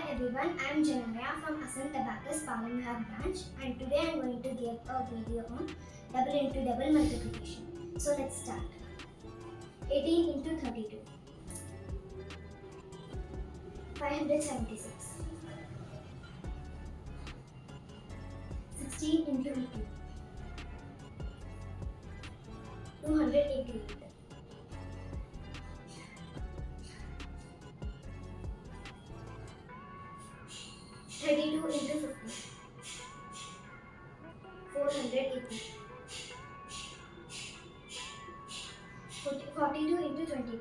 everyone, I am Jananya from Ascent Abacus Brain branch, and today I am going to give a video on double into double multiplication. So let's start. 18 into 32, 576. 16 into 18, 288. 32 into 50, 480. 42 into 22,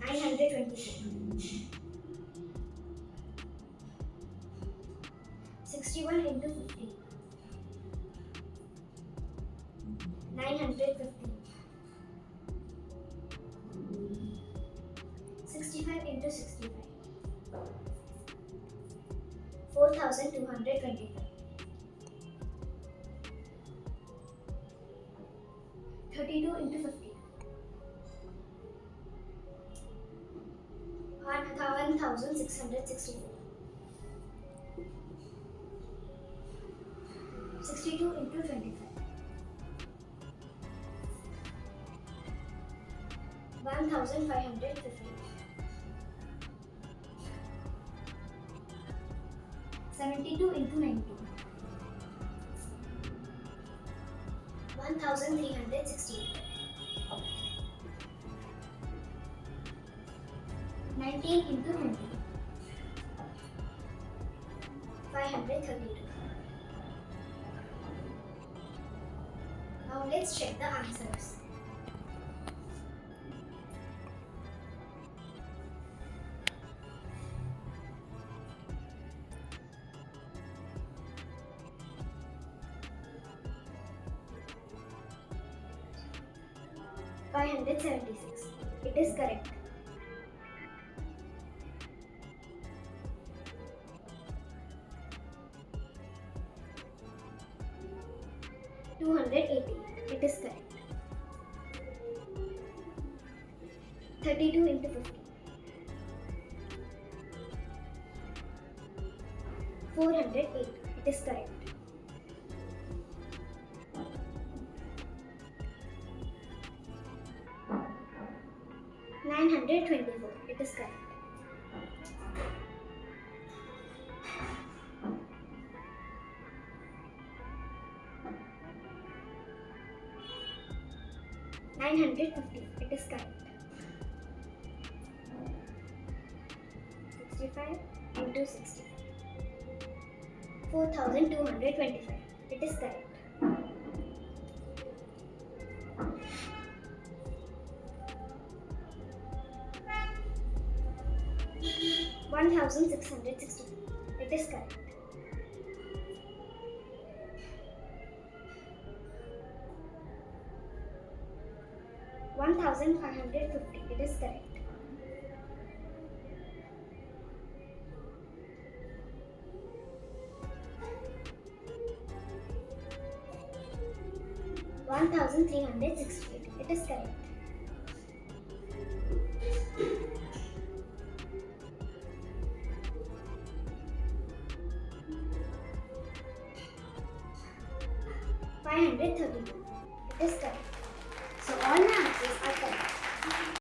924. 61 into 50, 915. 65 into 65, 4225. 32 into 50, 1664. 62 into 25, 1550. 72 into 90, 1368. 19 into 20, 532. Now let's check the answers. $576. It is correct. $280. It is correct. 32 into 50, 408. It is correct. 924. It is correct. 950. It is correct. 65 into 60, 4225. It is correct. 1660. It is correct. 1550. It is correct. 1368. It is correct. 532. It is correct.